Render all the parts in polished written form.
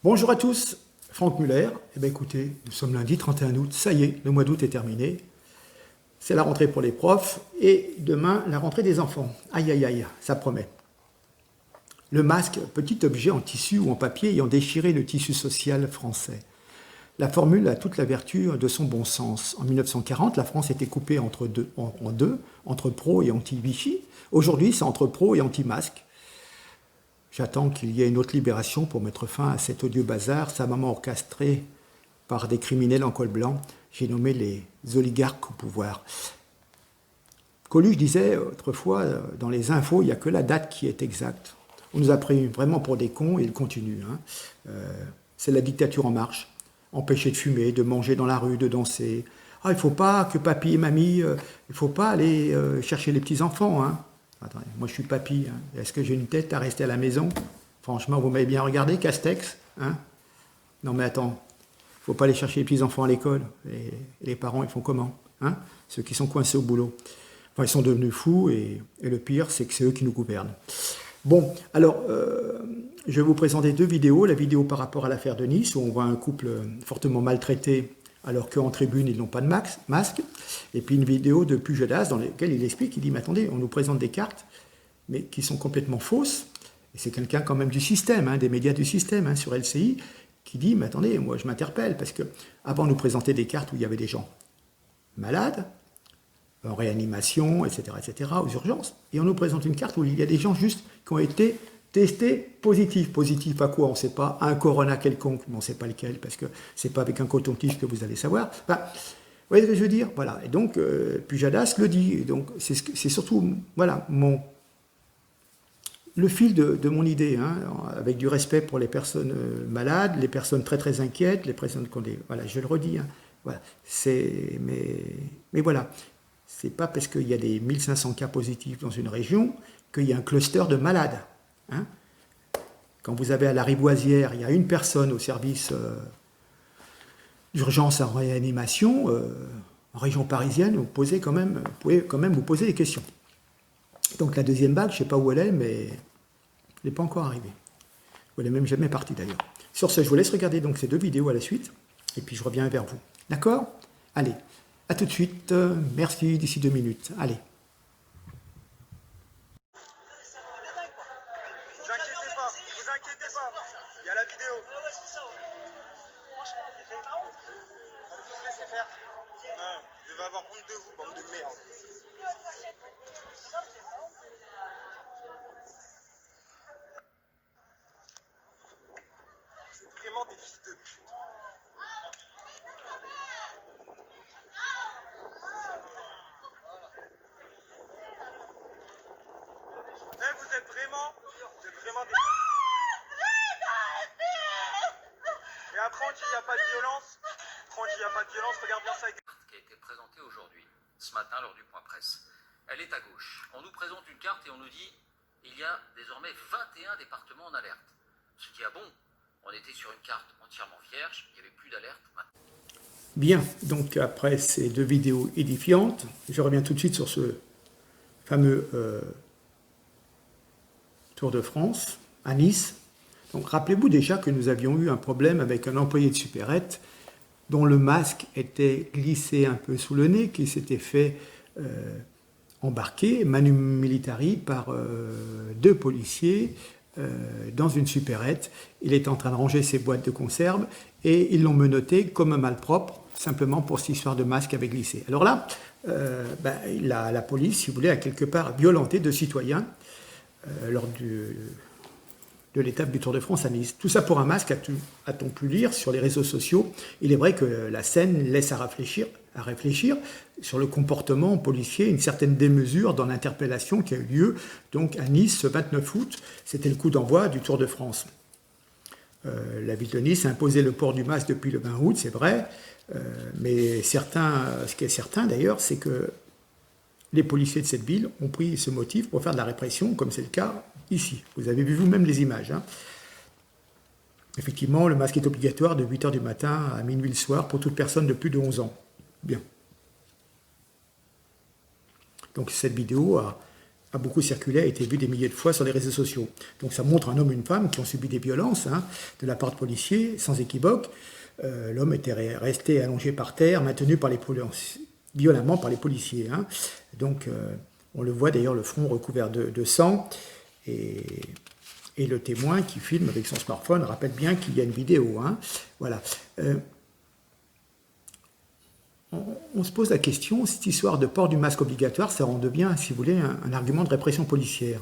Bonjour à tous, Franck Muller. Eh bien écoutez, nous sommes lundi 31 août, ça y est, le mois d'août est terminé. C'est la rentrée pour les profs et demain la rentrée des enfants. Aïe aïe aïe, ça promet. Le masque, petit objet en tissu ou en papier ayant déchiré le tissu social français. La formule a toute la vertu de son bon sens. En 1940, la France était coupée en deux, entre pro et anti-Vichy. Aujourd'hui, c'est entre pro et anti-masque. J'attends qu'il y ait une autre libération pour mettre fin à cet odieux bazar, savamment orchestré par des criminels en col blanc. J'ai nommé les oligarques au pouvoir. Coluche disait autrefois, dans les infos, il n'y a que la date qui est exacte. On nous a pris vraiment pour des cons et il continue. C'est la dictature en marche. Empêcher de fumer, de manger dans la rue, de danser. Ah, il ne faut pas que papy et mamie, il ne faut pas aller chercher les petits-enfants. Attendez, moi je suis papy. Est-ce que j'ai une tête à rester à la maison? Franchement, vous m'avez bien regardé, Castex. Non mais attends, il ne faut pas aller chercher les petits-enfants à l'école. Et les parents, ils font comment? Ceux qui sont coincés au boulot. Enfin, ils sont devenus fous et le pire, c'est que c'est eux qui nous gouvernent. Bon, alors, je vais vous présenter deux vidéos. La vidéo par rapport à l'affaire de Nice, où on voit un couple fortement maltraité alors qu'en tribune, ils n'ont pas de masque. Et puis une vidéo de Pujadas dans laquelle il explique, il dit, mais attendez, on nous présente des cartes, mais qui sont complètement fausses. Et c'est quelqu'un quand même du système, des médias du système, sur LCI, qui dit, mais attendez, moi je m'interpelle, parce que avant on nous présentait des cartes où il y avait des gens malades, en réanimation, etc., aux urgences. Et on nous présente une carte où il y a des gens juste qui ont été testés positifs. Positifs à quoi? On ne sait pas. Un corona quelconque, mais on ne sait pas lequel, parce que ce n'est pas avec un coton-tige que vous allez savoir. Enfin, vous voyez ce que je veux dire? Voilà. Et donc, Pujadas le dit. Et donc, c'est surtout, voilà, le fil de mon idée, avec du respect pour les personnes malades, les personnes très très inquiètes, les personnes qui ont des... Voilà, je le redis. Voilà. Mais voilà. C'est pas parce qu'il y a des 1500 cas positifs dans une région qu'il y a un cluster de malades. Quand vous avez à la Riboisière, il y a une personne au service d'urgence en réanimation, en région parisienne, vous pouvez quand même vous poser des questions. Donc la deuxième vague, je ne sais pas où elle est, mais elle n'est pas encore arrivée. Elle n'est même jamais partie d'ailleurs. Sur ce, je vous laisse regarder donc ces deux vidéos à la suite, et puis je reviens vers vous. D'accord? Allez. A tout de suite, merci, d'ici 2 minutes. Allez. Vous inquiétez pas, il y a la vidéo. Laissez faire. Non, je vais avoir honte de vous, bande de merde. C'est vraiment des fils de pute. Vous êtes vraiment des... Et après on dit il n'y a pas de violence. Regarde bien ça. Qui a été présentée aujourd'hui, ce matin lors du point presse. Elle est à gauche. On nous présente une carte et on nous dit il y a désormais 21 départements en alerte. On se dit ah bon, on était sur une carte entièrement vierge, il n'y avait plus d'alerte. Bien, donc après ces deux vidéos édifiantes, je reviens tout de suite sur ce fameux Tour de France à Nice. Donc rappelez-vous déjà que nous avions eu un problème avec un employé de supérette dont le masque était glissé un peu sous le nez, qui s'était fait embarquer, manu militari, par deux policiers dans une supérette. Il était en train de ranger ses boîtes de conserve et ils l'ont menotté comme un malpropre, simplement pour cette histoire de masque avait glissé. Alors là, la police, si vous voulez, a quelque part violenté deux citoyens lors de l'étape du Tour de France à Nice. Tout ça pour un masque, a-t-on pu lire sur les réseaux sociaux. Il est vrai que la scène laisse à réfléchir sur le comportement policier, une certaine démesure dans l'interpellation qui a eu lieu donc à Nice ce 29 août. C'était le coup d'envoi du Tour de France. La ville de Nice a imposé le port du masque depuis le 20 août, c'est vrai, mais ce qui est certain d'ailleurs, c'est que les policiers de cette ville ont pris ce motif pour faire de la répression, comme c'est le cas ici. Vous avez vu vous-même les images. Effectivement, le masque est obligatoire de 8h du matin à minuit le soir pour toute personne de plus de 11 ans. Bien. Donc cette vidéo a a beaucoup circulé, a été vu des milliers de fois sur les réseaux sociaux. Donc ça montre un homme et une femme qui ont subi des violences de la part de policiers, sans équivoque. L'homme était resté allongé par terre, maintenu violemment par les policiers. Donc on le voit d'ailleurs, le front recouvert de sang. Et le témoin qui filme avec son smartphone rappelle bien qu'il y a une vidéo. Voilà. On se pose la question, cette histoire de port du masque obligatoire, ça en devient, si vous voulez, un argument de répression policière.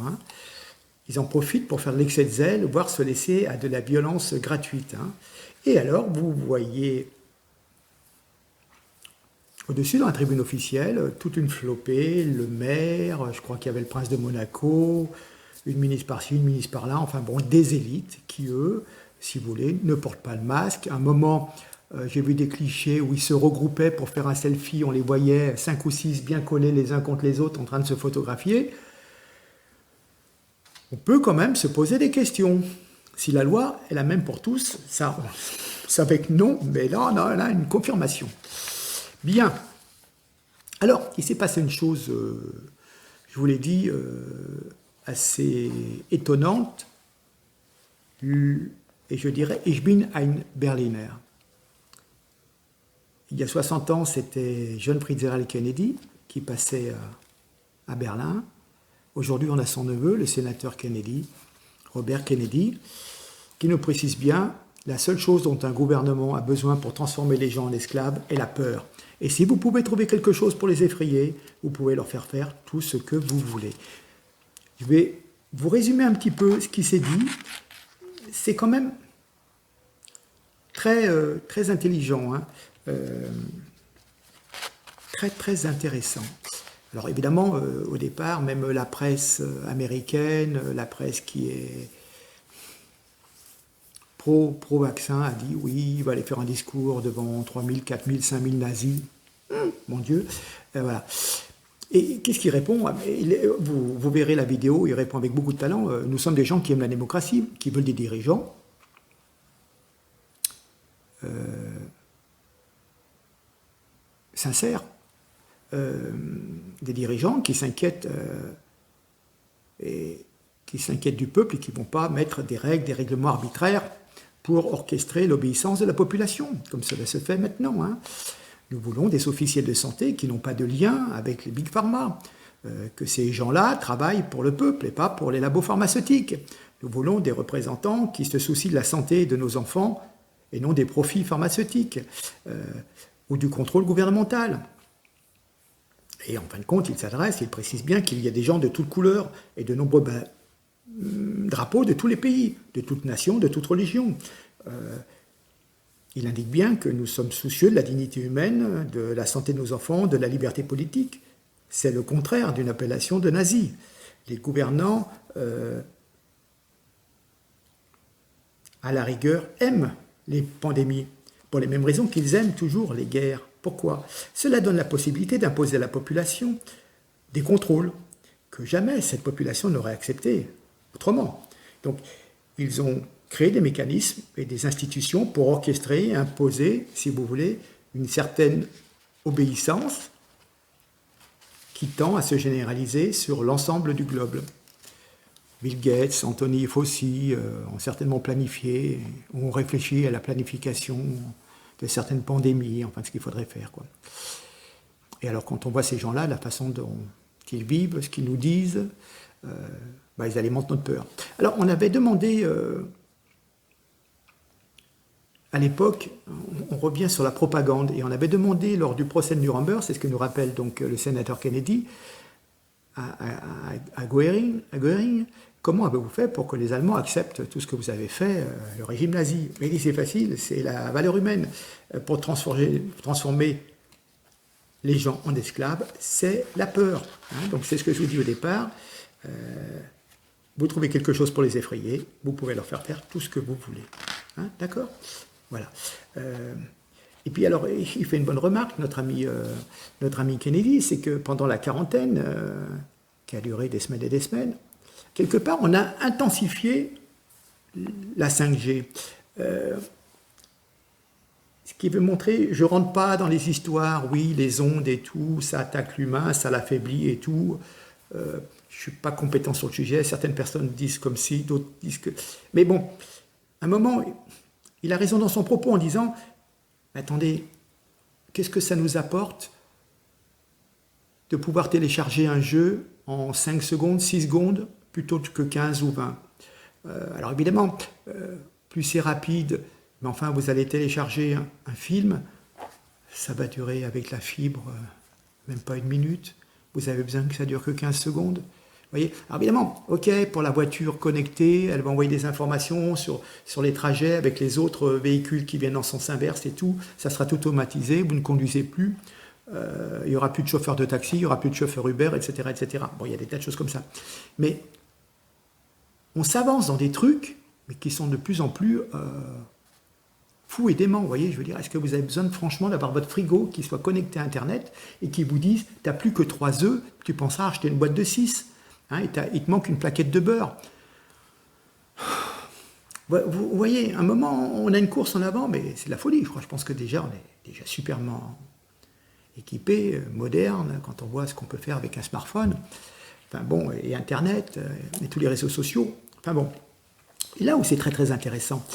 Ils en profitent pour faire de l'excès de zèle, voire se laisser à de la violence gratuite. Et alors, vous voyez au-dessus, dans la tribune officielle, toute une flopée, le maire, je crois qu'il y avait le prince de Monaco, une ministre par-ci, une ministre par-là, enfin bon, des élites qui, eux, si vous voulez, ne portent pas le masque. À un moment, j'ai vu des clichés où ils se regroupaient pour faire un selfie, on les voyait 5 ou 6 bien collés les uns contre les autres en train de se photographier. On peut quand même se poser des questions. Si la loi est la même pour tous, ça savait que non, mais là, on a une confirmation. Bien. Alors, il s'est passé une chose, je vous l'ai dit, assez étonnante, et je dirais, ich bin ein Berliner. Il y a 60 ans, c'était John Fitzgerald Kennedy qui passait à Berlin. Aujourd'hui, on a son neveu, le sénateur Kennedy, Robert Kennedy, qui nous précise bien la seule chose dont un gouvernement a besoin pour transformer les gens en esclaves est la peur. Et si vous pouvez trouver quelque chose pour les effrayer, vous pouvez leur faire faire tout ce que vous voulez. Je vais vous résumer un petit peu ce qui s'est dit. C'est quand même très, très intelligent, très, très intéressant. Alors évidemment, au départ, même la presse américaine, la presse qui est pro-vaccin a dit oui, il va aller faire un discours devant 3000, 4000, 5000 nazis. Mon Dieu. Voilà. Et qu'est-ce qu'il répond? Vous verrez la vidéo, il répond avec beaucoup de talent. Nous sommes des gens qui aiment la démocratie, qui veulent des dirigeants sincères, des dirigeants qui s'inquiètent du peuple et qui ne vont pas mettre des règles, des règlements arbitraires pour orchestrer l'obéissance de la population, comme cela se fait maintenant. Nous voulons des officiels de santé qui n'ont pas de lien avec les big pharma, que ces gens-là travaillent pour le peuple et pas pour les labos pharmaceutiques. Nous voulons des représentants qui se soucient de la santé de nos enfants et non des profits pharmaceutiques ou du contrôle gouvernemental. Et en fin de compte, il précise bien qu'il y a des gens de toutes couleurs et de nombreux drapeaux de tous les pays, de toutes nations, de toutes religions. Il indique bien que nous sommes soucieux de la dignité humaine, de la santé de nos enfants, de la liberté politique. C'est le contraire d'une appellation de nazi. Les gouvernants, à la rigueur, aiment les pandémies, pour les mêmes raisons qu'ils aiment toujours les guerres. Pourquoi? Cela donne la possibilité d'imposer à la population des contrôles que jamais cette population n'aurait accepté autrement. Donc, ils ont créé des mécanismes et des institutions pour orchestrer, imposer, si vous voulez, une certaine obéissance qui tend à se généraliser sur l'ensemble du globe. Bill Gates, Anthony Fauci ont certainement planifié, ont réfléchi à la planification de certaines pandémies, enfin ce qu'il faudrait faire, quoi. Et alors quand on voit ces gens-là, la façon dont ils vivent, ce qu'ils nous disent, ils alimentent notre peur. Alors on avait demandé, à l'époque, on revient sur la propagande, et on avait demandé lors du procès de Nuremberg, c'est ce que nous rappelle donc le sénateur Kennedy, à Göring, comment avez-vous fait pour que les Allemands acceptent tout ce que vous avez fait, le régime nazi? Il dit c'est facile, c'est la valeur humaine. Pour transformer les gens en esclaves, c'est la peur. Donc c'est ce que je vous dis au départ. Vous trouvez quelque chose pour les effrayer, vous pouvez leur faire faire tout ce que vous voulez. D'accord? Voilà. Et puis alors, il fait une bonne remarque, notre ami Kennedy, c'est que pendant la quarantaine, qui a duré des semaines et des semaines, quelque part, on a intensifié la 5G. Ce qui veut montrer, je ne rentre pas dans les histoires, oui, les ondes et tout, ça attaque l'humain, ça l'affaiblit et tout. je ne suis pas compétent sur le sujet. Certaines personnes disent comme si, d'autres disent que... Mais bon, à un moment, il a raison dans son propos en disant, attendez, qu'est-ce que ça nous apporte de pouvoir télécharger un jeu en 5 secondes, 6 secondes, plutôt que 15 ou 20. Alors évidemment, plus c'est rapide, mais enfin vous allez télécharger un film, ça va durer avec la fibre même pas 1 minute, vous avez besoin que ça dure que 15 secondes. Vous voyez, alors évidemment, ok, pour la voiture connectée, elle va envoyer des informations sur les trajets avec les autres véhicules qui viennent en sens inverse et tout, ça sera tout automatisé, vous ne conduisez plus. Il n'y aura plus de chauffeur de taxi, il n'y aura plus de chauffeur Uber, etc., etc. Bon, il y a des tas de choses comme ça. Mais on s'avance dans des trucs, mais qui sont de plus en plus fous et déments. Vous voyez, je veux dire, est-ce que vous avez besoin, franchement, d'avoir votre frigo qui soit connecté à Internet et qui vous dise, tu n'as plus que 3 œufs, tu penseras à acheter une boîte de 6, hein, et il te manque une plaquette de beurre. Vous voyez, à un moment, on a une course en avant, mais c'est de la folie. Je pense que déjà, on est déjà superment équipé, moderne, quand on voit ce qu'on peut faire avec un smartphone, enfin bon, et Internet, et tous les réseaux sociaux, enfin bon. Et là où c'est très très intéressant,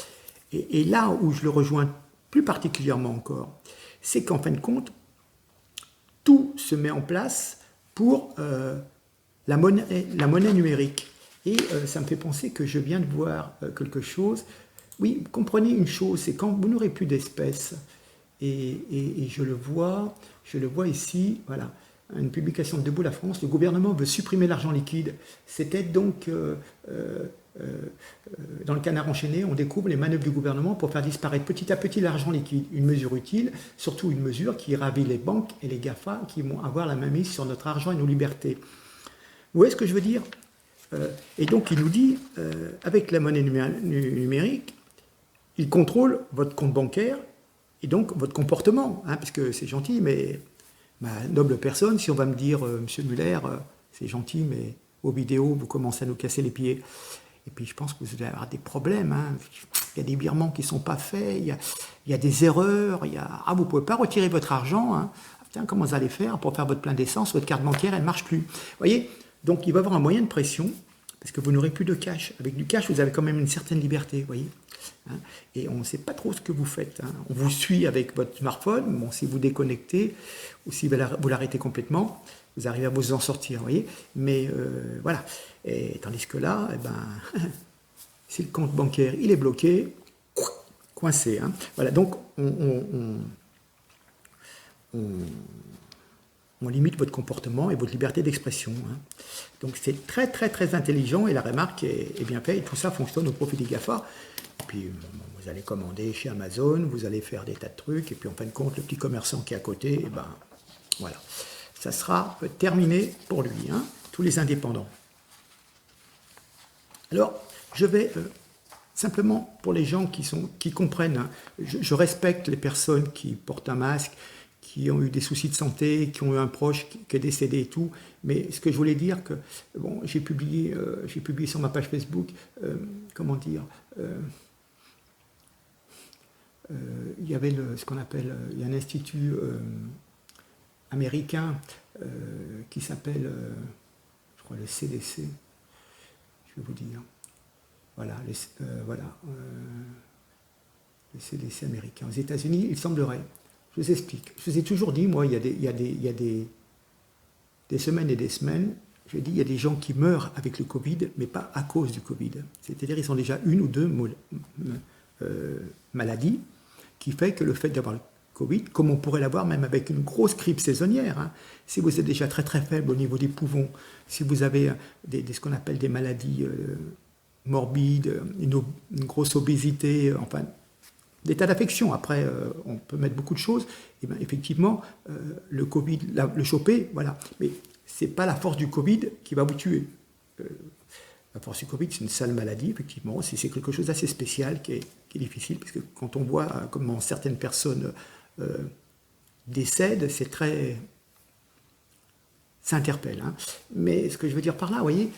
et là où je le rejoins plus particulièrement encore, c'est qu'en fin de compte, tout se met en place pour la monnaie numérique. Et ça me fait penser que je viens de voir quelque chose. Oui, comprenez une chose, c'est quand vous n'aurez plus d'espèces, et je le vois ici, voilà, une publication de Debout la France, le gouvernement veut supprimer l'argent liquide. C'était donc, dans le Canard enchaîné, on découvre les manœuvres du gouvernement pour faire disparaître petit à petit l'argent liquide. Une mesure utile, surtout une mesure qui ravit les banques et les GAFA qui vont avoir la mainmise sur notre argent et nos libertés. Vous voyez ce que je veux dire ? Et donc il nous dit, avec la monnaie numérique, il contrôle votre compte bancaire, et donc votre comportement, hein, parce que c'est gentil, mais ma noble personne, si on va me dire, Monsieur Muller, c'est gentil, mais aux vidéos, vous commencez à nous casser les pieds. Et puis je pense que vous allez avoir des problèmes. Hein. Il y a des virements qui ne sont pas faits, il y a des erreurs, vous ne pouvez pas retirer votre argent. Hein. Tiens, comment vous allez faire pour faire votre plein d'essence, votre carte bancaire, elle ne marche plus. Vous voyez, donc il va y avoir un moyen de pression, parce que vous n'aurez plus de cash. Avec du cash, vous avez quand même une certaine liberté, vous voyez. Hein, et on ne sait pas trop ce que vous faites. Hein. On vous suit avec votre smartphone. Bon, si vous déconnectez ou si vous l'arrêtez complètement, vous arrivez à vous en sortir, vous voyez. Mais voilà. Et tandis que là, si le compte bancaire il est bloqué, coincé. Hein. Voilà. Donc on limite votre comportement et votre liberté d'expression. Hein. Donc c'est très très très intelligent et la remarque est bien faite et tout ça fonctionne au profit des GAFA. Et puis vous allez commander chez Amazon, vous allez faire des tas de trucs et puis en fin de compte le petit commerçant qui est à côté, voilà, ça sera terminé pour lui, hein, tous les indépendants. Alors je vais simplement pour les gens qui comprennent, hein, je respecte les personnes qui portent un masque, qui ont eu des soucis de santé, qui ont eu un proche qui est décédé et tout. Mais ce que je voulais dire, que bon, j'ai publié sur ma page Facebook, il y avait ce qu'on appelle, il y a un institut américain qui s'appelle, je crois, le CDC, je vais vous dire, voilà, le CDC américain. Aux États-Unis, il semblerait. Je vous explique. Je vous ai toujours dit, moi, il y a des semaines et des semaines, je dis, il y a des gens qui meurent avec le Covid, mais pas à cause du Covid. C'est-à-dire, ils ont déjà 1 ou 2 maladies qui fait que le fait d'avoir le Covid, comme on pourrait l'avoir même avec une grosse grippe saisonnière, hein, si vous êtes déjà très très faible au niveau des poumons, si vous avez ce qu'on appelle des maladies morbides, une grosse obésité, enfin, des tas d'affections. Après, on peut mettre beaucoup de choses. Et bien, effectivement, le Covid, le choper, voilà. Mais ce n'est pas la force du Covid qui va vous tuer. La force du Covid, c'est une sale maladie, effectivement. C'est quelque chose d'assez spécial qui est difficile, parce que quand on voit comment certaines personnes décèdent, c'est très... ça interpelle. Hein. Mais ce que je veux dire par là, vous voyez...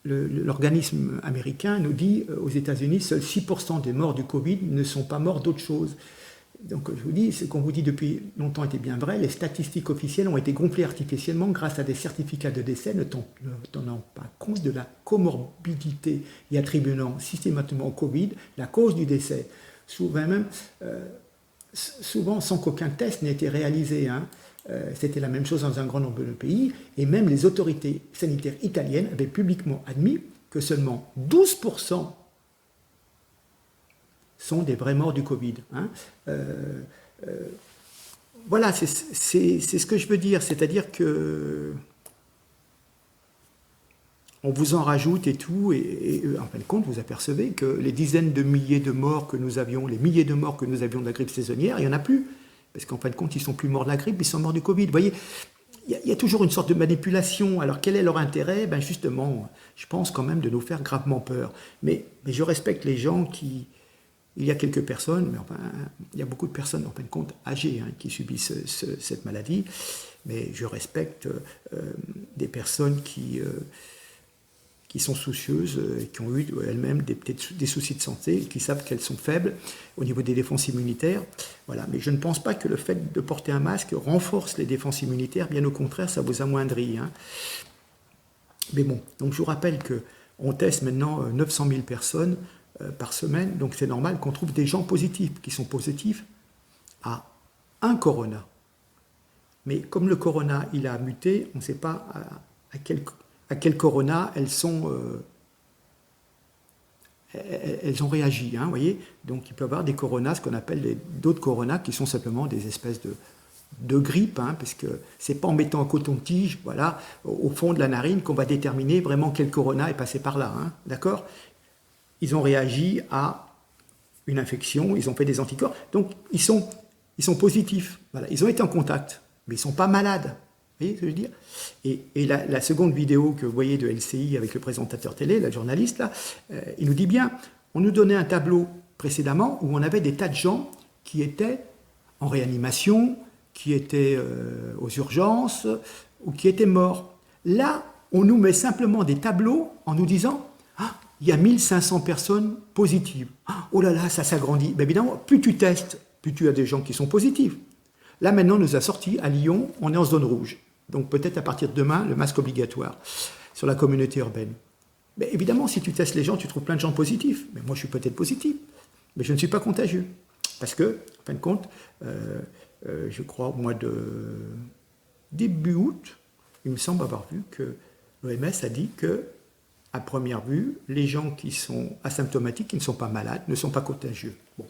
l'organisme américain nous dit aux États-Unis, seuls 6% des morts du Covid ne sont pas morts d'autre chose. Donc je vous dis, ce qu'on vous dit depuis longtemps était bien vrai, les statistiques officielles ont été gonflées artificiellement grâce à des certificats de décès ne tenant pas compte de la comorbidité et attribuant systématiquement au Covid la cause du décès. Souvent sans qu'aucun test n'ait été réalisé. Hein. C'était la même chose dans un grand nombre de pays, et même les autorités sanitaires italiennes avaient publiquement admis que seulement 12% sont des vrais morts du Covid. Hein. Voilà, c'est ce que je veux dire, c'est-à-dire que on vous en rajoute et tout, et en fin de compte, vous apercevez que les dizaines de milliers de morts que nous avions, les milliers de morts que nous avions de la grippe saisonnière, il n'y en a plus. Parce qu'en fin de compte, ils ne sont plus morts de la grippe, ils sont morts du Covid. Vous voyez, il y a toujours une sorte de manipulation. Alors, quel est leur intérêt? Ben justement, je pense quand même de nous faire gravement peur. Mais je respecte les gens qui... Il y a quelques personnes, mais enfin, il y a beaucoup de personnes, en fin de compte, âgées, hein, qui subissent cette maladie. Mais je respecte des personnes qui sont soucieuses, qui ont eu elles-mêmes des soucis de santé, qui savent qu'elles sont faibles au niveau des défenses immunitaires. Voilà. Mais je ne pense pas que le fait de porter un masque renforce les défenses immunitaires, bien au contraire, ça vous amoindrit. Hein. Mais bon, donc je vous rappelle qu'on teste maintenant 900 000 personnes par semaine, donc c'est normal qu'on trouve des gens positifs, qui sont positifs à un corona. Mais comme le corona, il a muté, on ne sait pas à quel corona elles ont réagi, hein, voyez. Donc il peut y avoir des coronas, ce qu'on appelle d'autres coronas, qui sont simplement des espèces de grippe, hein, parce que c'est pas en mettant un coton-tige, voilà, au fond de la narine qu'on va déterminer vraiment quel corona est passé par là, hein, d'accord. Ils ont réagi à une infection, ils ont fait des anticorps, donc ils sont positifs, voilà. Ils ont été en contact, mais ils ne sont pas malades. Vous voyez ce que je veux dire? Et la seconde vidéo que vous voyez de LCI avec le présentateur télé, la journaliste, là, il nous dit bien, on nous donnait un tableau précédemment où on avait des tas de gens qui étaient en réanimation, qui étaient aux urgences ou qui étaient morts. Là, on nous met simplement des tableaux en nous disant ah, il y a 1500 personnes positives. Ah, oh là là, ça s'agrandit. Ben évidemment, plus tu testes, plus tu as des gens qui sont positifs. Là, maintenant, on nous a sorti à Lyon, on est en zone rouge. Donc peut-être à partir de demain, le masque obligatoire sur la communauté urbaine. Mais évidemment, si tu testes les gens, tu trouves plein de gens positifs. Mais moi, je suis peut-être positif, mais je ne suis pas contagieux. Parce que, en fin de compte, je crois au mois de début août, il me semble avoir vu que l'OMS a dit que, à première vue, les gens qui sont asymptomatiques, qui ne sont pas malades, ne sont pas contagieux. Bon.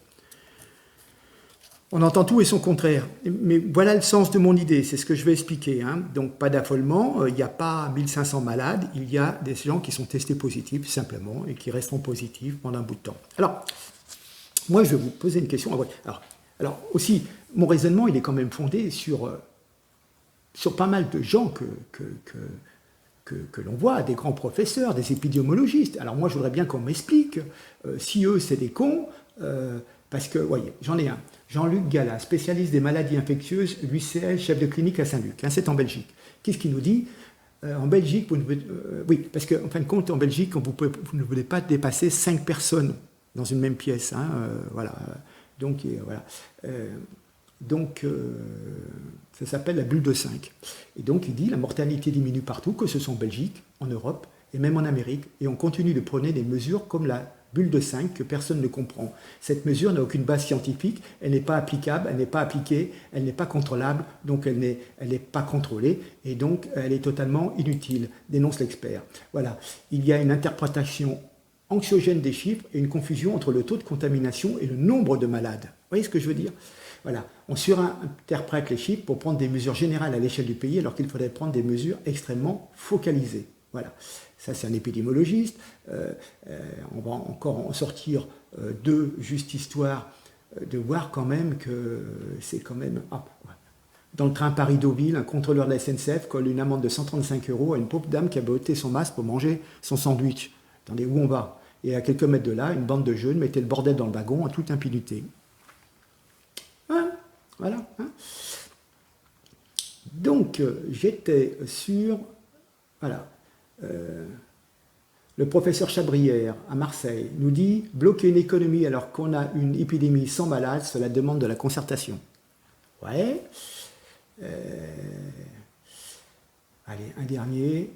On entend tout et son contraire. Mais voilà le sens de mon idée, c'est ce que je vais expliquer. Hein. Donc pas d'affolement, il n'y a pas 1500 malades, il y a des gens qui sont testés positifs simplement et qui resteront positifs pendant un bout de temps. Alors, moi je vais vous poser une question. Alors aussi, mon raisonnement il est quand même fondé sur pas mal de gens que l'on voit, des grands professeurs, des épidémiologistes. Alors moi je voudrais bien qu'on m'explique si eux c'est des cons, parce que, voyez, j'en ai un. Jean-Luc Gallas, spécialiste des maladies infectieuses, l'UCL, chef de clinique à Saint-Luc. Hein, c'est en Belgique. Qu'est-ce qu'il nous dit? En Belgique, oui, parce qu'en fin de compte, en Belgique, vous ne voulez pas dépasser 5 personnes dans une même pièce. Hein, voilà. Donc, voilà. Ça s'appelle la bulle de 5. Et donc, il dit la mortalité diminue partout, que ce soit en Belgique, en Europe et même en Amérique. Et on continue de prôner des mesures comme la bulle de 5 que personne ne comprend. Cette mesure n'a aucune base scientifique, elle n'est pas applicable, elle n'est pas appliquée, elle n'est pas contrôlable, donc elle n'est pas contrôlée, et donc elle est totalement inutile, dénonce l'expert. Voilà, il y a une interprétation anxiogène des chiffres et une confusion entre le taux de contamination et le nombre de malades. Vous voyez ce que je veux dire? Voilà, on surinterprète les chiffres pour prendre des mesures générales à l'échelle du pays alors qu'il faudrait prendre des mesures extrêmement focalisées. Voilà, ça c'est un épidémiologiste. On va encore en sortir deux juste histoire de voir quand même que c'est quand même... Dans le train Paris-Deauville, un contrôleur de la SNCF colle une amende de 135 € à une pauvre dame qui a ôté son masque pour manger son sandwich. Attendez, où on va? Et à quelques mètres de là, une bande de jeunes mettait le bordel dans le wagon en toute impunité. Hein, voilà. Hein. Donc, j'étais sur... Voilà. Le professeur Chabrière, à Marseille, nous dit « Bloquer une économie alors qu'on a une épidémie sans malade, cela demande de la concertation. » Ouais. Allez, un dernier.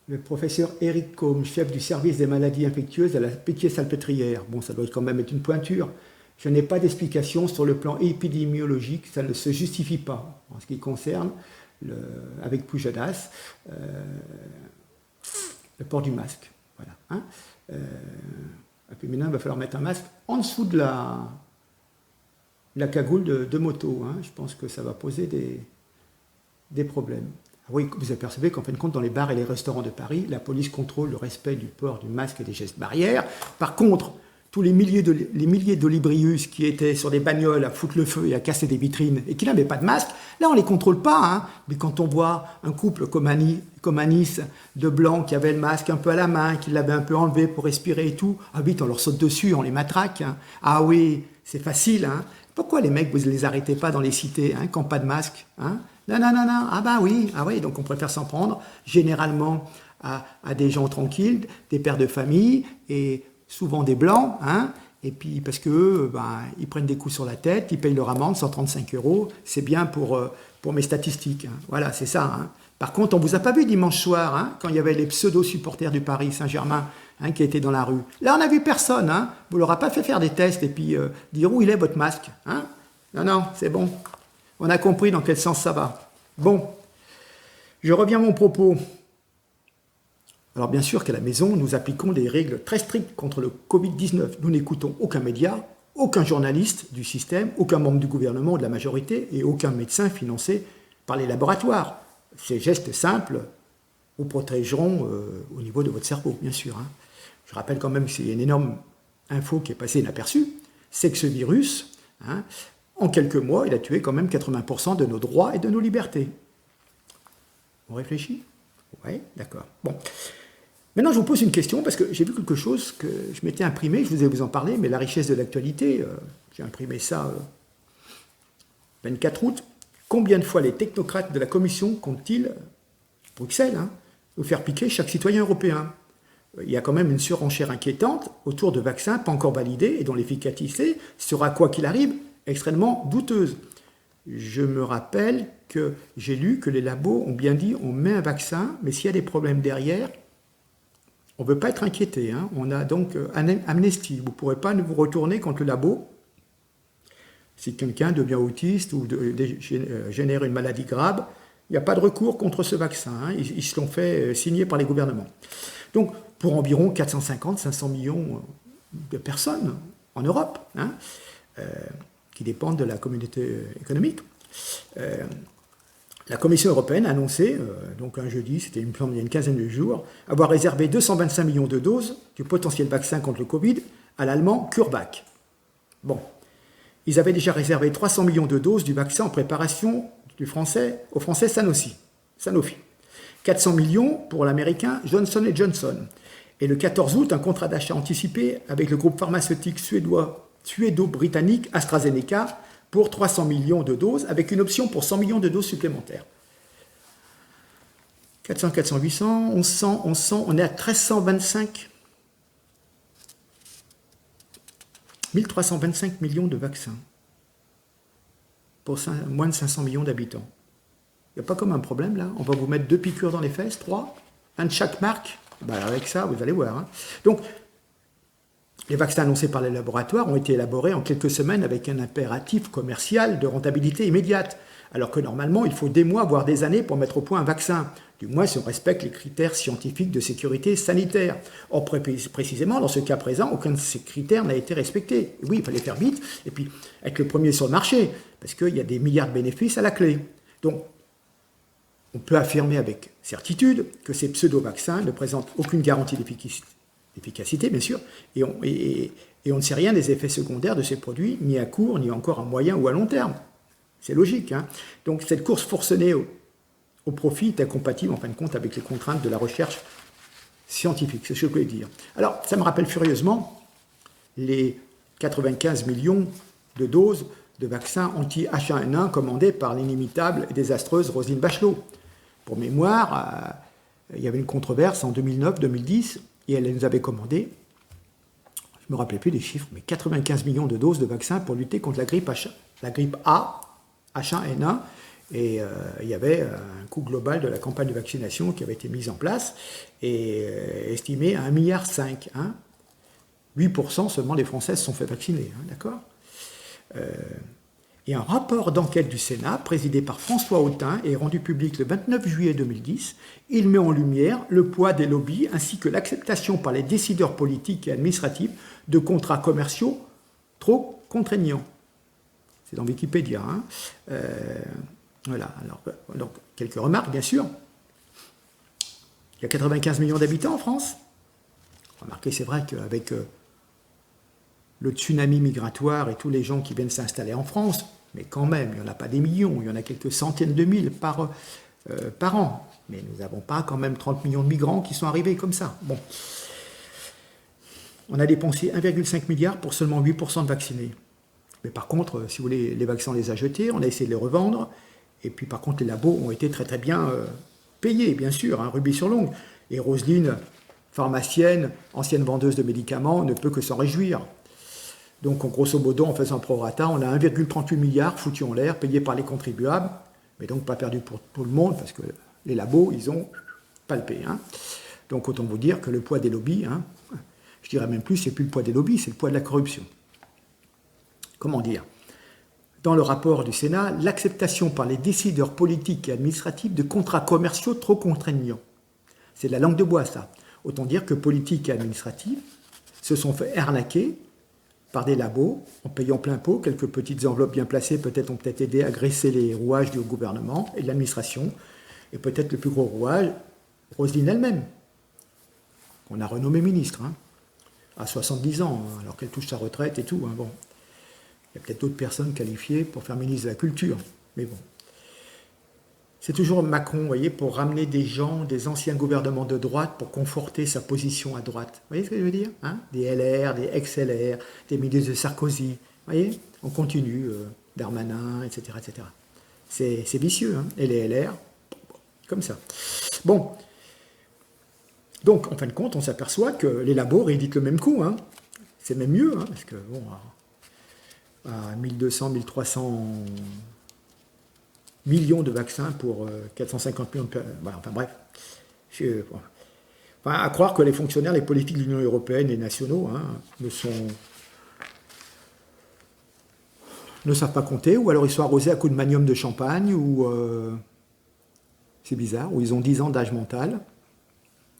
Le professeur Éric Combe, chef du service des maladies infectieuses à la Pitié-Salpêtrière. Bon, ça doit quand même être une pointure. Je n'ai pas d'explication sur le plan épidémiologique, ça ne se justifie pas. En ce qui concerne, avec Pujadas, le port du masque. Voilà. Hein. Et puis maintenant, il va falloir mettre un masque en dessous de la cagoule de moto. Hein. Je pense que ça va poser des problèmes. Oui, vous apercevez qu'en fin de compte, dans les bars et les restaurants de Paris, la police contrôle le respect du port du masque et des gestes barrières. Par contre, tous les milliers d'olibrius qui étaient sur des bagnoles à foutre le feu et à casser des vitrines et qui n'avaient pas de masque, là, on ne les contrôle pas. Hein. Mais quand on voit un couple comme à Nice, de blancs qui avaient le masque un peu à la main, qui l'avaient un peu enlevé pour respirer et tout, ah vite, on leur saute dessus, on les matraque. Hein. Ah oui, c'est facile. Hein. Pourquoi les mecs, vous ne les arrêtez pas dans les cités, hein, quand pas de masque, hein? Non, ah bah oui, donc on préfère s'en prendre généralement à des gens tranquilles, des pères de famille, et souvent des blancs, hein, et puis parce qu'eux, ils prennent des coups sur la tête, ils payent leur amende, 135 €, c'est bien pour mes statistiques, hein. Voilà, c'est ça. Hein. Par contre, on ne vous a pas vu dimanche soir, hein, quand il y avait les pseudo-supporters du Paris Saint-Germain, hein, qui étaient dans la rue. Là, on n'a vu personne, hein. Vous ne leur avez pas fait faire des tests et puis dire où il est votre masque, hein. Non, c'est bon. On a compris dans quel sens ça va. Bon, je reviens à mon propos. Alors bien sûr qu'à la maison, nous appliquons des règles très strictes contre le Covid-19. Nous n'écoutons aucun média, aucun journaliste du système, aucun membre du gouvernement ou de la majorité et aucun médecin financé par les laboratoires. Ces gestes simples vous protégeront au niveau de votre cerveau, bien sûr. Hein. Je rappelle quand même qu'il y a une énorme info qui est passée inaperçue, c'est que ce virus... Hein, en quelques mois, il a tué quand même 80% de nos droits et de nos libertés. On réfléchit? Oui, d'accord. Bon. Maintenant, je vous pose une question, parce que j'ai vu quelque chose que je m'étais imprimé, je vous ai vous en parlé, mais la richesse de l'actualité, j'ai imprimé ça 24 août. Combien de fois les technocrates de la Commission comptent-ils, Bruxelles, hein, nous faire piquer chaque citoyen européen? Il y a quand même une surenchère inquiétante autour de vaccins pas encore validés et dont l'efficacité sera, quoi qu'il arrive, extrêmement douteuse. Je me rappelle que j'ai lu que les labos ont bien dit on met un vaccin, mais s'il y a des problèmes derrière, on ne veut pas être inquiété. Hein. On a donc amnestie. Vous ne pourrez pas vous retourner contre le labo si quelqu'un devient autiste ou génère une maladie grave. Il n'y a pas de recours contre ce vaccin. Hein. Ils se l'ont fait signer par les gouvernements. Donc, pour environ 450-500 millions de personnes en Europe, hein, qui dépendent de la communauté économique. La Commission européenne a annoncé, donc un jeudi, c'était il y a une quinzaine de jours, avoir réservé 225 millions de doses du potentiel vaccin contre le Covid à l'allemand CureVac. Bon, ils avaient déjà réservé 300 millions de doses du vaccin en préparation au français Sanofi. 400 millions pour l'américain Johnson & Johnson. Et le 14 août, un contrat d'achat anticipé avec le groupe pharmaceutique suédo-britannique AstraZeneca pour 300 millions de doses, avec une option pour 100 millions de doses supplémentaires. 400, 400, 800, 1100, on est à 1325. 1325 millions de vaccins pour moins de 500 millions d'habitants. Il n'y a pas comme un problème là. On va vous mettre 2 piqûres dans les fesses, 3, un de chaque marque. Avec ça, vous allez voir. Hein. Donc, les vaccins annoncés par les laboratoires ont été élaborés en quelques semaines avec un impératif commercial de rentabilité immédiate, alors que normalement, il faut des mois, voire des années pour mettre au point un vaccin, du moins si on respecte les critères scientifiques de sécurité sanitaire. Or, précisément, dans ce cas présent, aucun de ces critères n'a été respecté. Oui, il fallait faire vite, et puis être le premier sur le marché, parce qu'il y a des milliards de bénéfices à la clé. Donc, on peut affirmer avec certitude que ces pseudo-vaccins ne présentent aucune garantie d'efficacité, bien sûr, et on ne sait rien des effets secondaires de ces produits, ni à court, ni encore à moyen ou à long terme. C'est logique. Hein. Donc cette course forcenée au profit est incompatible, en fin de compte, avec les contraintes de la recherche scientifique. C'est ce que je voulais dire. Alors, ça me rappelle furieusement les 95 millions de doses de vaccins anti-H1N1 commandés par l'inimitable et désastreuse Roselyne Bachelot. Pour mémoire, il y avait une controverse en 2009-2010, et elle nous avait commandé, je ne me rappelais plus des chiffres, mais 95 millions de doses de vaccins pour lutter contre la grippe A, H1N1, et il y avait un coût global de la campagne de vaccination qui avait été mise en place, et estimé à 1,5 milliard. Hein. 8% seulement des Français se sont fait vacciner, hein, d'accord. Et un rapport d'enquête du Sénat, présidé par François Autain et rendu public le 29 juillet 2010, il met en lumière le poids des lobbies ainsi que l'acceptation par les décideurs politiques et administratifs de contrats commerciaux trop contraignants. C'est dans Wikipédia. Hein. Voilà. Alors, donc, quelques remarques, bien sûr. Il y a 95 millions d'habitants en France. Remarquez, c'est vrai qu'avec le tsunami migratoire et tous les gens qui viennent s'installer en France, mais quand même, il n'y en a pas des millions, il y en a quelques centaines de mille par an. Mais nous n'avons pas quand même 30 millions de migrants qui sont arrivés comme ça. Bon. On a dépensé 1,5 milliard pour seulement 8% de vaccinés. Mais par contre, si vous voulez, les vaccins, on les a jetés, on a essayé de les revendre. Et puis par contre, les labos ont été très très bien payés, bien sûr, hein, rubis sur l'ongle. Et Roselyne, pharmacienne, ancienne vendeuse de médicaments, ne peut que s'en réjouir. Donc, en grosso modo, en faisant prorata, on a 1,38 milliard foutu en l'air, payé par les contribuables, mais donc pas perdu pour tout le monde, parce que les labos, ils ont palpé. Hein. Donc, autant vous dire que le poids des lobbies, hein, je dirais même plus, c'est plus le poids des lobbies, c'est le poids de la corruption. Comment dire ? Dans le rapport du Sénat, l'acceptation par les décideurs politiques et administratifs de contrats commerciaux trop contraignants. C'est de la langue de bois, ça. Autant dire que politiques et administratifs se sont fait arnaquer par des labos, en payant plein pot, quelques petites enveloppes bien placées ont peut-être aidé à graisser les rouages du gouvernement et de l'administration, et peut-être le plus gros rouage, Roselyne elle-même, qu'on a renommée ministre, hein, à 70 ans, hein, alors qu'elle touche sa retraite et tout. Hein, bon. Il y a peut-être d'autres personnes qualifiées pour faire ministre de la Culture, mais bon. C'est toujours Macron, vous voyez, pour ramener des gens, des anciens gouvernements de droite, pour conforter sa position à droite. Vous voyez ce que je veux dire, hein? Des LR, des ex-LR, des ministres de Sarkozy. Vous voyez, on continue, Darmanin, etc. etc. C'est vicieux, hein? Et les LR, comme ça. Bon. Donc, en fin de compte, on s'aperçoit que les labos rééditent le même coup. Hein? C'est même mieux, hein, parce que, bon, à 1200, 1300... millions de vaccins pour 450 millions de... Voilà, enfin bref. Enfin, à croire que les fonctionnaires, les politiques de l'Union européenne et nationaux hein, ne savent pas compter, ou alors ils sont arrosés à coups de manium de champagne, ou... c'est bizarre, ou ils ont 10 ans d'âge mental.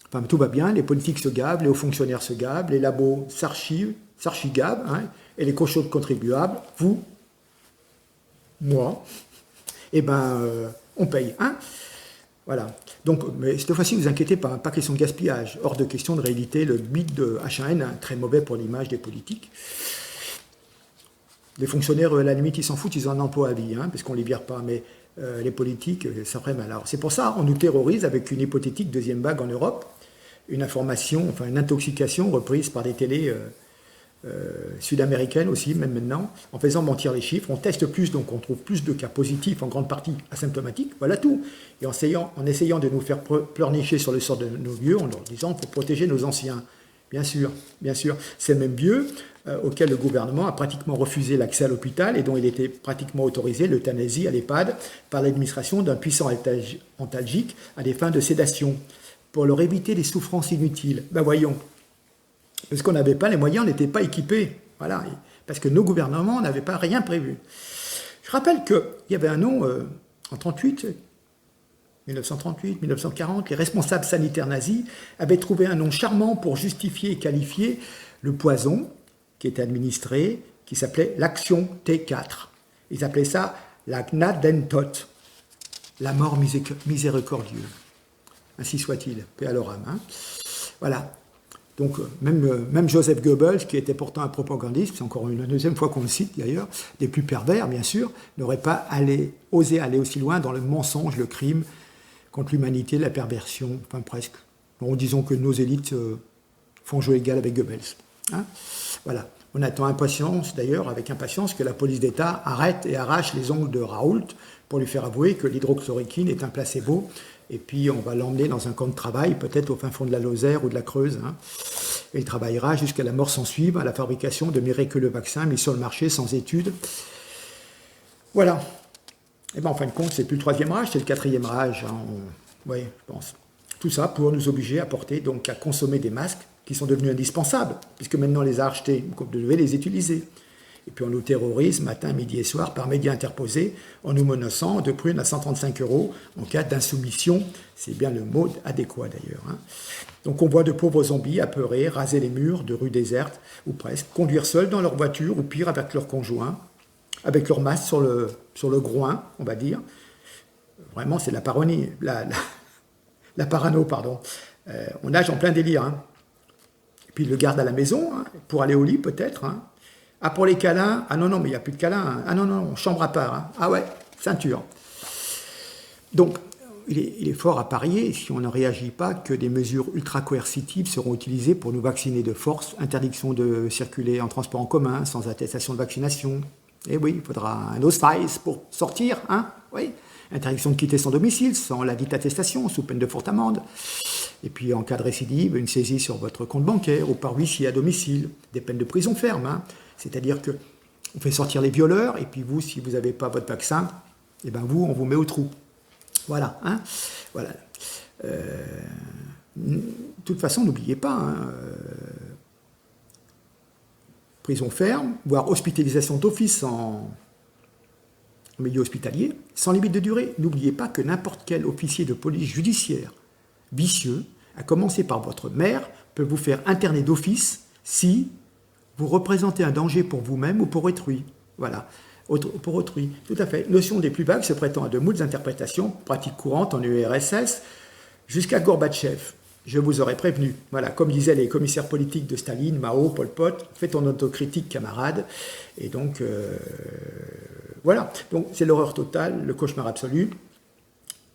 Enfin, tout va bien, les politiques se gavent, les hauts fonctionnaires se gavent, les labos s'archigavent, hein, et les cochons de contribuables, vous, moi... eh bien, on paye. Hein, voilà. Donc, mais cette fois-ci, ne vous inquiétez pas, pas question de gaspillage. Hors de question de rééditer le bid de H1N1, très mauvais pour l'image des politiques. Les fonctionnaires, à la limite, ils s'en foutent, ils ont un emploi à vie, hein, parce qu'on ne les vire pas. Mais les politiques, ça ferait mal. Alors, c'est pour ça qu'on nous terrorise avec une hypothétique deuxième vague en Europe, une information, enfin une intoxication reprise par des télés sud-américaines aussi, même maintenant, en faisant mentir les chiffres. On teste plus, donc on trouve plus de cas positifs, en grande partie asymptomatiques, voilà tout. Et en essayant de nous faire pleurnicher sur le sort de nos vieux, en leur disant qu'il faut protéger nos anciens. Bien sûr, ces mêmes vieux auxquels le gouvernement a pratiquement refusé l'accès à l'hôpital et dont il était pratiquement autorisé l'euthanasie à l'EHPAD par l'administration d'un puissant antalgique à des fins de sédation, pour leur éviter des souffrances inutiles. Ben voyons. Parce qu'on n'avait pas les moyens, on n'était pas équipés. Voilà. Parce que nos gouvernements n'avaient pas rien prévu. Je rappelle qu'il y avait un nom, en 1938, 1940, les responsables sanitaires nazis avaient trouvé un nom charmant pour justifier et qualifier le poison qui était administré, qui s'appelait l'action T4. Ils appelaient ça la Gnadentot, la mort miséricordieuse. Ainsi soit-il, paix à leur âme. Hein. Voilà. Donc, même Joseph Goebbels, qui était pourtant un propagandiste, c'est encore une deuxième fois qu'on le cite d'ailleurs, des plus pervers, bien sûr, n'aurait pas osé aller aussi loin dans le mensonge, le crime, contre l'humanité, la perversion, enfin presque. Bon, disons que nos élites font jeu égal avec Goebbels. Hein. Voilà. On attend avec impatience, que la police d'État arrête et arrache les ongles de Raoult pour lui faire avouer que l'hydroxychloroquine est un placebo et puis on va l'emmener dans un camp de travail, peut-être au fin fond de la Lozère ou de la Creuse, hein. Et il travaillera jusqu'à la mort s'en suive à la fabrication de miraculeux vaccins mis sur le marché sans études. Voilà. Et bien en fin de compte, c'est plus le troisième Reich, c'est le quatrième Reich, hein. Oui, je pense. Tout ça pour nous obliger à porter, donc à consommer des masques qui sont devenus indispensables, puisque maintenant on les a achetés, donc on devait les utiliser. Et puis on nous terrorise matin, midi et soir par médias interposés en nous menaçant de prune à 135 € en cas d'insoumission. C'est bien le mot adéquat d'ailleurs, hein. Donc on voit de pauvres zombies apeurés raser les murs de rues désertes, ou presque, conduire seuls dans leur voiture, ou pire avec leurs conjoints, avec leur masque sur le groin, on va dire. Vraiment, c'est de la paronie, la parano, pardon. On nage en plein délire, hein. Et puis il le garde à la maison, hein, pour aller au lit peut-être, hein. Ah, pour les câlins, ah non, mais il n'y a plus de câlins, hein. Ah non, chambre à part, hein. Ah ouais, ceinture. Donc, il est fort à parier, si on ne réagit pas, que des mesures ultra-coercitives seront utilisées pour nous vacciner de force, interdiction de circuler en transport en commun, sans attestation de vaccination. Et oui, il faudra un Ausweis pour sortir, hein, oui. Interdiction de quitter son domicile sans la dite attestation, sous peine de forte amende. Et puis, en cas de récidive, une saisie sur votre compte bancaire ou par huissier à domicile, des peines de prison ferme, hein. C'est-à-dire qu'on fait sortir les violeurs, et puis vous, si vous n'avez pas votre vaccin, eh ben vous, on vous met au trou. Voilà, hein. Voilà. De toute façon, n'oubliez pas, hein, prison ferme, voire hospitalisation d'office en milieu hospitalier, sans limite de durée. N'oubliez pas que n'importe quel officier de police judiciaire vicieux, à commencer par votre mère, peut vous faire interner d'office si vous représentez un danger pour vous-même ou pour autrui. Voilà. Pour autrui, tout à fait. Notion des plus vagues se prêtant à de moultes interprétations, pratiques courantes en URSS, jusqu'à Gorbatchev. Je vous aurais prévenu. Voilà, comme disaient les commissaires politiques de Staline, Mao, Pol Pot, fais ton autocritique, camarade. Et donc, voilà. Donc, c'est l'horreur totale, le cauchemar absolu.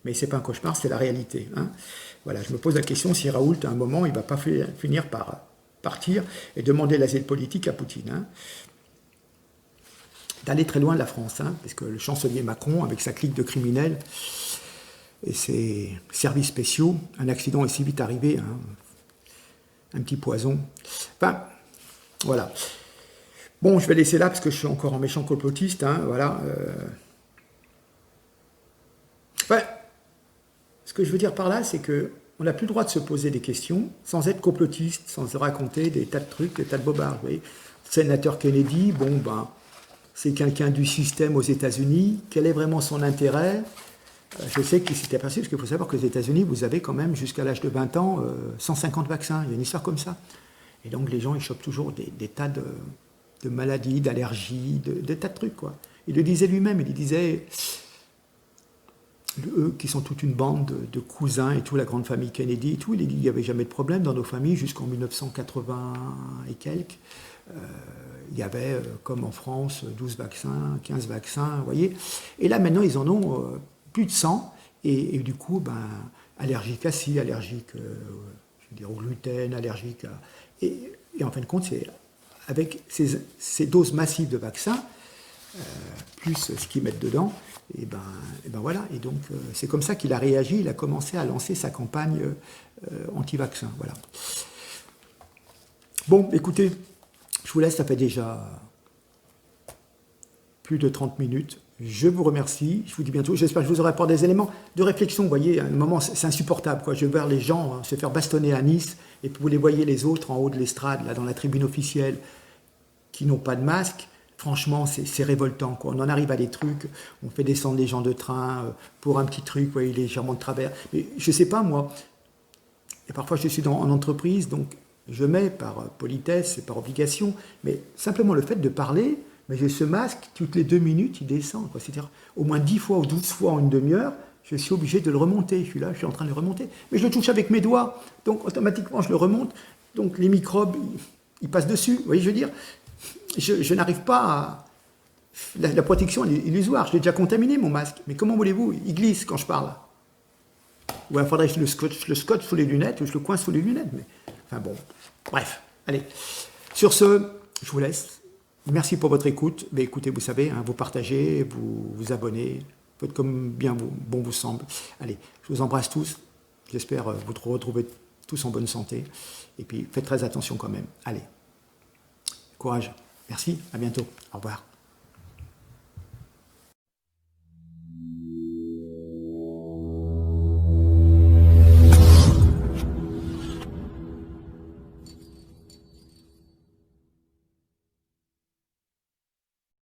Mais c'est pas un cauchemar, c'est la réalité, hein. Voilà, je me pose la question si Raoult, à un moment, il ne va pas finir par partir et demander l'asile politique à Poutine, hein. D'aller très loin de la France, hein, parce que le chancelier Macron, avec sa clique de criminels et ses services spéciaux, un accident est si vite arrivé, hein, un petit poison. Enfin, voilà. Bon, je vais laisser là, parce que je suis encore en méchant complotiste, hein, voilà. Enfin, ce que je veux dire par là, c'est que on n'a plus le droit de se poser des questions sans être complotiste, sans se raconter des tas de trucs, des tas de bobards. Vous voyez, sénateur Kennedy, bon, ben, c'est quelqu'un du système aux États-Unis. Quel est vraiment son intérêt? Je sais qu'il s'était passé, parce qu'il faut savoir qu'aux États-Unis, vous avez quand même, jusqu'à l'âge de 20 ans, 150 vaccins. Il y a une histoire comme ça. Et donc, les gens, ils chopent toujours des tas de maladies, d'allergies, de tas de trucs, quoi. Il le disait lui-même, il disait, eux qui sont toute une bande de cousins et tout, la grande famille Kennedy et tout, il dit, il n'y avait jamais de problème dans nos familles jusqu'en 1980 et quelques. Il y avait, comme en France, 12 vaccins, 15 vaccins, vous voyez. Et là, maintenant, ils en ont plus de 100. Et du coup, ben, allergique à ci, allergique je veux dire, au gluten, allergique à... Et en fin de compte, c'est avec ces doses massives de vaccins, plus ce qu'ils mettent dedans, et ben voilà. Et donc, c'est comme ça qu'il a réagi. Il a commencé à lancer sa campagne anti-vaccin. Voilà. Bon, écoutez, je vous laisse, ça fait déjà plus de 30 minutes. Je vous remercie, je vous dis bientôt, j'espère que je vous aurai apporté des éléments de réflexion. Vous voyez, à un moment, c'est insupportable, quoi. Je vais voir les gens, hein, se faire bastonner à Nice, et puis vous les voyez les autres en haut de l'estrade, là, dans la tribune officielle, qui n'ont pas de masque. Franchement, c'est révoltant, quoi. On en arrive à des trucs, on fait descendre les gens de train pour un petit truc, vous voyez, légèrement de travers. Mais je sais pas, moi, et parfois je suis en entreprise, donc je mets par politesse et par obligation, mais simplement le fait de parler, mais j'ai ce masque, toutes les 2 minutes, il descend, quoi. C'est-à-dire, au moins 10 fois ou 12 fois en une demi-heure, je suis obligé de le remonter. Je suis là, je suis en train de le remonter. Mais je le touche avec mes doigts, donc automatiquement, je le remonte. Donc les microbes, ils passent dessus. Vous voyez, je veux dire, je n'arrive pas à... La protection, elle est illusoire. Je l'ai déjà contaminé, mon masque. Mais comment voulez-vous? Il glisse quand je parle. Ou il faudrait que je le scotche sous les lunettes, ou je le coince sous les lunettes. Mais... Enfin bon, bref. Allez. Sur ce, je vous laisse. Merci pour votre écoute. Mais écoutez, vous savez, hein, vous partagez, vous abonnez. faites comme bien bon vous semble. Allez, je vous embrasse tous. J'espère vous retrouver tous en bonne santé. Et puis, faites très attention quand même. Allez, courage. Merci, à bientôt. Au revoir.